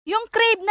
Yung crave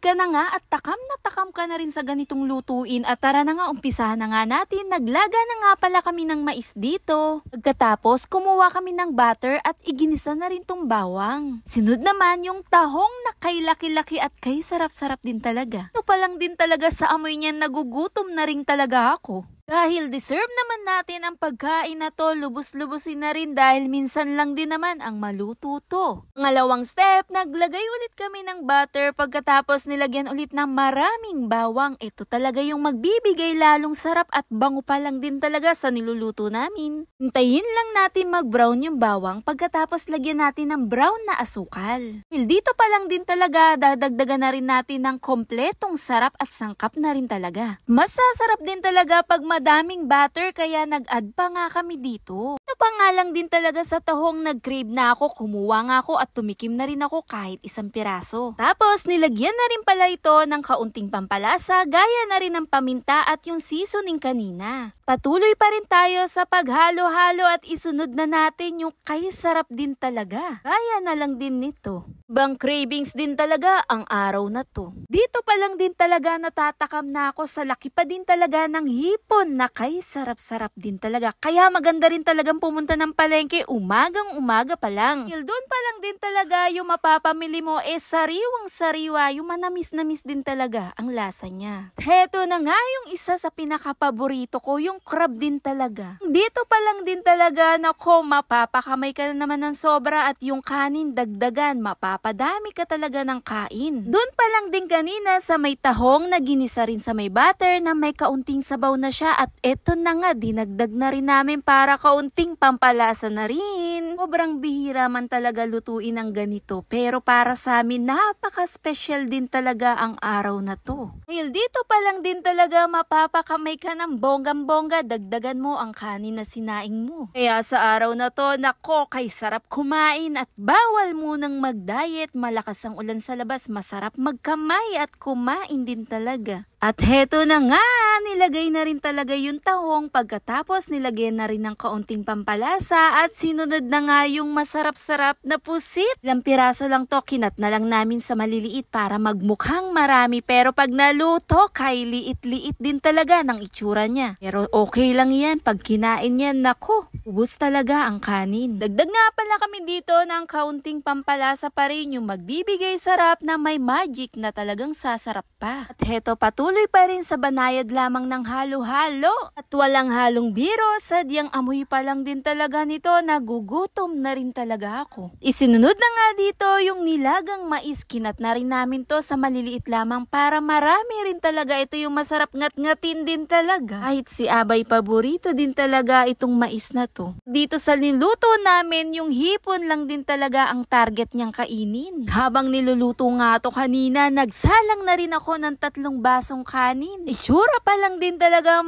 ka na nga at takam na takam ka na rin sa ganitong lutuin at tara na nga umpisahan na nga natin. Naglaga na nga pala kami ng mais dito. Pagkatapos kumuha kami ng butter at iginisa na rin tong bawang. Sunod naman yung tahong na kay laki-laki at kay sarap-sarap din talaga. Ito pa lang din talaga sa amoy niyan nagugutom na rin talaga ako. Dahil deserve naman natin ang pagkain na to, lubos-lubosin na rin dahil minsan lang din naman ang maluto to. Pangalawang step, naglagay ulit kami ng butter pagkatapos nilagyan ulit ng maraming bawang. Ito talaga yung magbibigay lalong sarap at bango pa lang din talaga sa niluluto namin. Hintayin lang natin mag-brown yung bawang pagkatapos lagyan natin ng brown na asukal. Dahil dito pa lang din talaga, dadagdagan na rin natin ng kompletong sarap at sangkap na rin talaga. Mas sasarap din talaga pag madaming butter kaya nag-add pa nga kami dito. Ito pa nga lang din talaga sa tahong nag-crave na ako, kumuha nga ako at tumikim na rin ako kahit isang piraso. Tapos nilagyan na rin pala ito ng kaunting pampalasa gaya na rin ng paminta at yung seasoning kanina. Patuloy pa rin tayo sa paghalo-halo at isunod na natin yung kay sarap din talaga. Gaya na lang din nito. Bang cravings din talaga ang araw na to. Dito pa lang din talaga natatakam na ako sa laki pa din talaga ng hipon na kay sarap-sarap din talaga. Kaya maganda rin talagang pumunta ng palengke umagang-umaga pa lang. Doon pa lang din talaga yung mapapamili mo sariwang-sariwa, yung manamis-namis din talaga ang lasa niya. Heto na nga yung isa sa pinakapaborito ko, yung crab din talaga. Dito pa lang din talaga, nako, mapapakamay ka na naman ng sobra at yung kanin dagdagan, mapapadami ka talaga ng kain. Doon pa lang din kanina sa may tahong na ginisa rin sa may butter na may kaunting sabaw na siya at eto na nga, dinagdag na rin namin para kaunting pampalasa na rin. Sobrang bihira man talaga lutuin ang ganito pero para sa amin napaka-special din talaga ang araw na to. Dahil dito pa lang din talaga mapapakamay ka ng bonggang-bongga, dagdagan mo ang kanin na sinaing mo. Kaya sa araw na to, nako, kay sarap kumain at bawal munang mag-diet, malakas ang ulan sa labas, masarap magkamay at kumain din talaga. At heto na nga, nilagay na rin talaga yung tahong pagkatapos nilagyan na rin ng kaunting pampalasa at sinunod na nga yung masarap-sarap na pusit. Ilang piraso lang to, kinat na lang namin sa maliliit para magmukhang marami pero pag naluto, kay liit-liit din talaga ng itsura niya. Pero okay lang yan, pag kinain yan, naku, ubos talaga ang kanin. Dagdag nga pala kami dito ng kaunting pampalasa pa rin yung magbibigay sarap na may magic na talagang sasarap pa. At heto, patuloy pa rin sa banayad lamang ng halo-halo at walang halong biro, sadyang amoy pa lang din talaga nito, nagugutom na rin talaga ako. Isinunod na nga dito yung nilagang mais, kinat na rin namin to sa maliliit lamang para marami rin talaga, ito yung masarap ngat-ngatin din talaga. Kahit si Abay paborito din talaga itong mais na to. Dito sa niluto namin, yung hipon lang din talaga ang target niyang kainin. Habang niluluto nga to kanina, nagsalang na rin ako ng 3 basong kanin. Itsura pa lang din talaga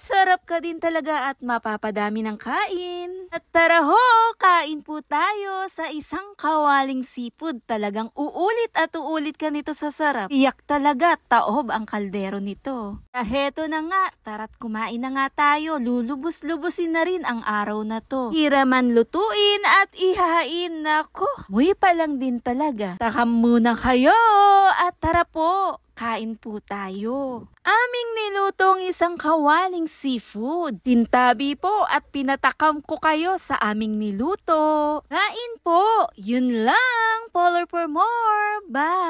sarap ka din talaga at mapapadami ng kain. At tara ho, kain po tayo sa isang kawaling seafood. Talagang uulit at uulit ka nito sa sarap. Iyak talaga, taob ang kaldero nito. Heto na nga, tara't kumain na nga tayo. Lulubos-lubusin na rin ang araw na to. Hiraman lutuin at ihahain. Nako, muy pa lang din talaga. Takam muna kayo at tara po, kain po tayo. Aming nilutong isang kawaling seafood. Tintabi po at pinatakam ko kayo sa aming niluto. Kain po! Yun lang! Polar for more! Bye!